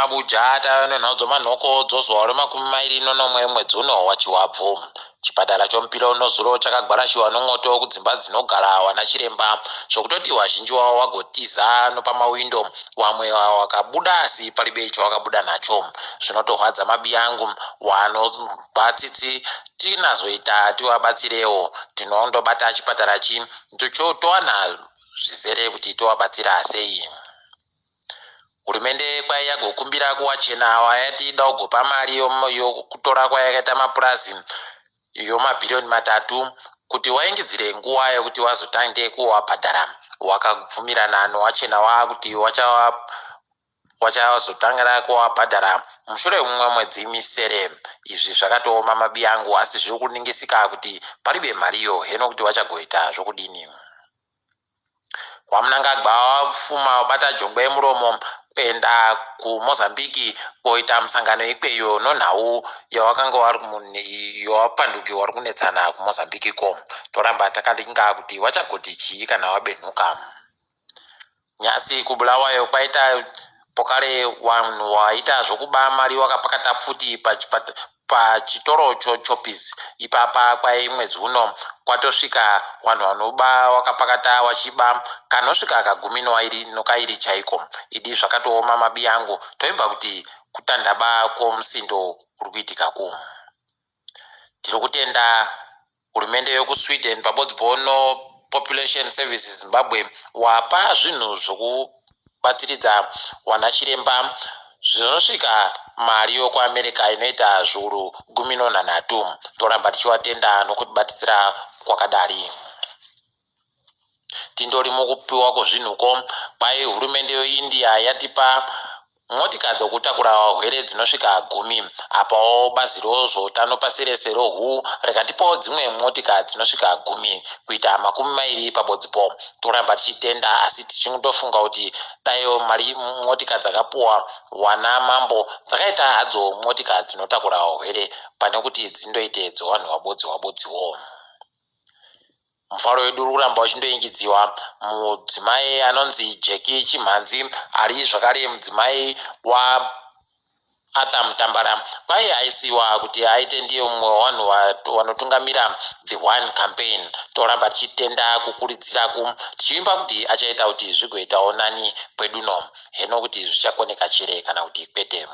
mabuja tanonhadzo manhoko dzozuva remakumi mairi nonomwe mwedzi uno wachiwabvu. Chipatara chomupira unozuro chakagwarashiwa nomwoto kudzimba dzinogara vanachiremba zvokutoti vazhinji wavo wagotiza nopamawindo, vamwe wakabuda asi palibe chawakabuda nacho. Zvinotorwadza mabi angu wanobva tsitsi tinazoita tivabatsirewo. Tinondobata chipatarachi towana zvizere kuti tovabatsira sei. Hurumende kwai yagokumbira kuwachena wayati ida kugopa mari yokutora kwayakaita mapurazi yomabhirioni 3 kuti waingidzire nguva yokuti wazotande kuwabhadhara. Wakabvumirana nowachena wakuti wachazotanga kuwabhadhara mushure mumwe mwedzi misere. Izvi zvakatooma mabi angu asi zviri kuningisika kuti palibe mariyo heno kuti wachagoita zvokudini. Wamunangagwa wafuma wabata jongwe muromo kuenda kuMozambique koita musangano ikweyo nonhau yawakanga wapanduki wari kunetsana kuMozambique ko. Toramba takalinga kuti wachagoti chii kana wabenhuka. Nyasi kubulawayo kwaita pokare vanhu waita zvokuba mari wakapakata pfuti pachitoro choPies. Ipapa kwai mwedzi uno kwatosvika vanhu vanoba wakapakata wachiba kanosvika kagumi nokairi chaiko. Idi zvakatooma mabi angu, toimba kuti kutandaba kwomusindo kuri kuitikako. Tiri kutenda hurumende yokuSweden pabodzi pono Population Services Zimbabwe wapa zvinhu zvokubatsiridza vanachiremba zvinosvika mari yokuAmerica inoita zviuru 13. Toramba tichivatenda nokutibatsira kwakadari. Tindori mukupiwa kwezvinhuko kwai hurumende yeIndia yatipa motika dzokutakura varwere dzinosvika 10. Apawo bazi rozvoutano pasi rese roHU rakatipawo dzimwe motika dzinosvika 10 kuita 20 pabodzipo. Toramba tichitenda asi tichindofunga kuti daiwo mari motika dzakapuwa wana mambo dzakaita hadzo motika dzinotakura varwere pane kuti dzindoite dzevanhu wabodziwo. Mufaro wedu uri kuramba uchindoingidziwa. Mudzimai anonzi Jackie Chimhanzi ari zvakare mudzimai waAta Mutambara kwai aisiwa kuti aite ndiye mumwe wavanhu vanotungamira The One Campaign. Toramba tichitenda kukuridziraku tichiimba kuti achaita kuti zvigoitawo nani kweduno. Heno kuti zvichakoneka chire kana kuti kwete.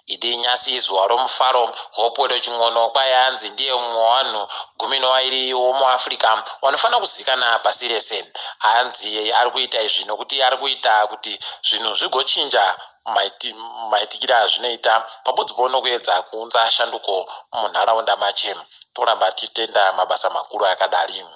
Idi nyasi zuva romufaro hope reching'ono kwai anzi ndiye mumwe wavanhu 12 womuAfrica vanofanira kuzivikanwa pasi rese. Anzi ari kuita izvi nokuti ari kuita kuti zvinhu zvigochinja maitikiro azvinoita pabodzi pono kuedza kuunza shanduko munharaunda mache. Toramba tichitenda mabasa makuru akadari.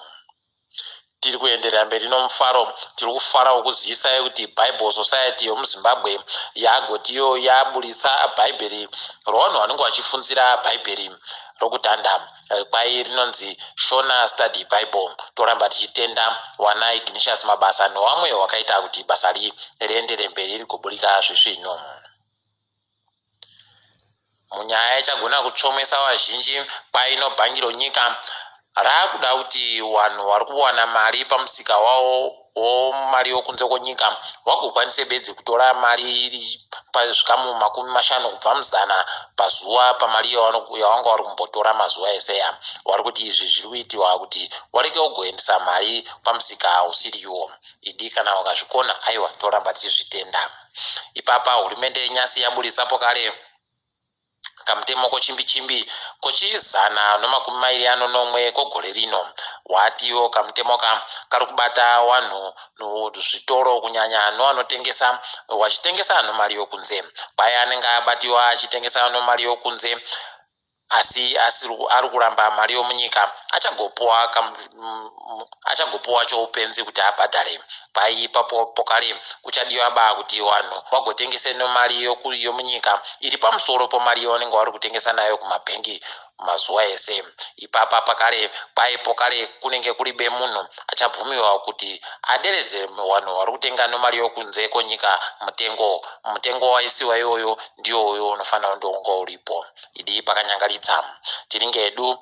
Tiri kuenderera mberi nomufaro. Tiri kufarawo kuzivisa kuti Bible Society yomuZimbabwe yagotiyo yaburitsa bhaibheri rovanhu vanenge vachifunzira bhaibheri rokutanda kwai rinonzi Shona Study Bible. Toramba tichitenda wana Ignatius Mabasa nevamwe wakaita kuti basa riendere mberi rigoburika zvisvino. Munyaya ichagona kutsomesa vazhinji kwainobhangiro nyika raakuda kuti vanhu vari kuwana mari pamusika wavo womari yokunze kwenyika wagokwanise bedzi kutora mari iri pazvikamu 50 kubva muzana pazuva pamari yavanga vari kumbotora mazuva eseya. Vari kuti izvi zviri kuitiwa kuti wareke kugoendesa mari pamusika usiriwo. Idi kana wakazvikona aiwa toramba tichizvitenda. Ipapa hurumende yenyasi yaburitsapo kare kamutemo kochimbi kochizana no21 kogore rino. Watiwo kamutemo kari kubata vanhu zvitoro kunyanya nevanotengesa vachitengesa nomari yokunze. Kwai anenge abatiwa achitengesa nomari yokunze asi ari kuramba mari yomunyika achagopuwa choupenzi kuti abhadhare. Kwai ipapo pokare kuchadiwa kuti vanhu vagotengese nomari yomunyika iri pamusoro pomari yavanenge vari kutengesa nayo kumabhengi mazuva ese. Ipapa pakare kwai pokare kunenge kuribe munhu achabvumiwa kuti aderedze vanhu vari kutenga nomari yokunze konyika mutengo waisiwa iyoyo ndiyo uyo unofanira kundonga uripo. Idi pakanyangaritsa. Tiringe edu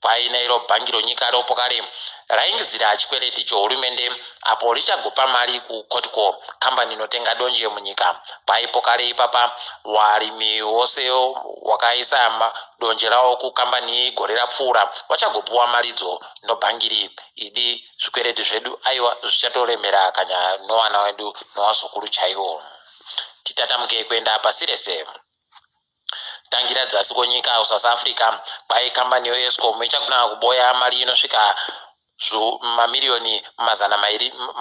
paina iro bhangi ronyika ropo kare raingidzira chikwereti chehurumende apo richagopa mari kuCotco kambani inotenga donje munyika. Paipo kare ipapa warimi wose wakaisa donje rawo kukambani gore rapfuura vachagopuwa maridzo nobhangiri idi zvikwereti zvedu aiwa zvichatoremera kanya novana wedu novazukuru chaivo. Titatamuke kuenda pasirese tangira dzasi kwenyika South Africa kwai kambani yeEskom ichagona kuboya mari inosvika mamiliyoni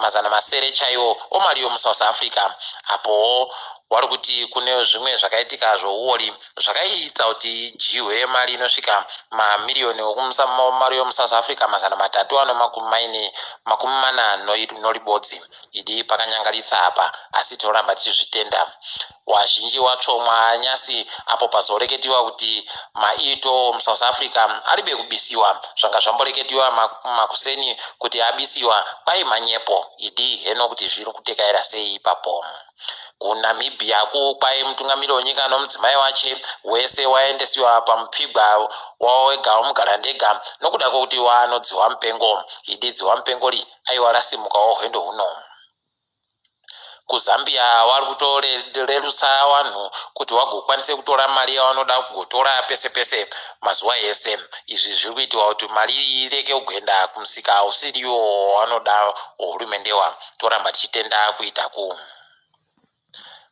mazana masere chaiwo omari yomuSouth Africa apo wari kuti kune zvimwe zvakaitika zvouori zvakaita kuti jiwe mari inosvika mamiliyoni mari yomuSouth Africa mazana matatu makumi mana noribodzi idi pakanyangaritsa apa asi toramba tichizvitenda. Wazhinji wacho mwanyasi apo pazoreketiwa kuti maito muSouth Africa aribe kubisiwa zvanga zvamboreketiwa makuseni kuti abisiwa kwai manyepo idi heno kuti zviri kutekaira sei ipapo. kuNamibia kwai mutungamiri wenyika nomudzimai wache wese waendesiwa pamupfigwa wawo wega womugarandega nokuda kwokuti wanodziwa mupengo idi dziwa mupengori aiwa rasimukawo hwendo huno. kuZambia wari kutorerutsa vanhu kuti vagokwanise kutora mari yavanoda kugotora pese pese mazuva ese. Izvi zviri kuitiwa kuti mari ireke kugoenda kumusika usiriwo wanoda hurumende toramba tichitenda kuitaku.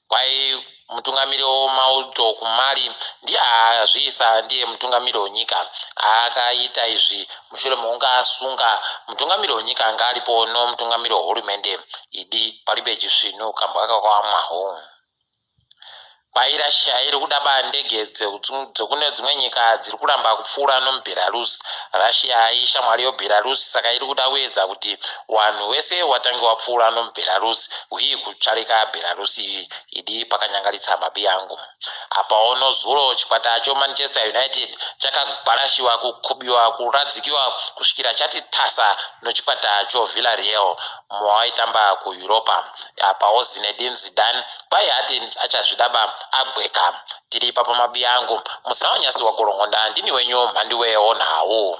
Kwai mutungamiri wemauto kumari ndiye azviisa ndiye mutungamiri wenyika akaita izvi mushure mokunge asunga mutungamiri wenyika anga aripo nomutungamiri wehurumende idi paribe chisvinu kambwa kakwamwaho. Kwai Russia iri kudaba ndege dzekune dzimwe nyika dziri kuramba kupfuura nomuBelarus. Russia ishamwari yeBelarus saka iri kuda kuedza kuti wanhu wese watange wapfuura nomuBelarus uye kutsvarika Belarus idi pakanyangaritsa mabi yangu. Apa nozuro chikwata choManchester United chakagwarashiwa kukubiwa kuradzikiwa kusvikira chati tasa nochikwata choVillarreal mwaitamba kuEuropa. Apa Zinedine Zidane kwai ati achazvidaba agweka. Tiri ipapo mabi yangu musina wanyasi wakorongonda ndimi wenyu mhandi weonhawo.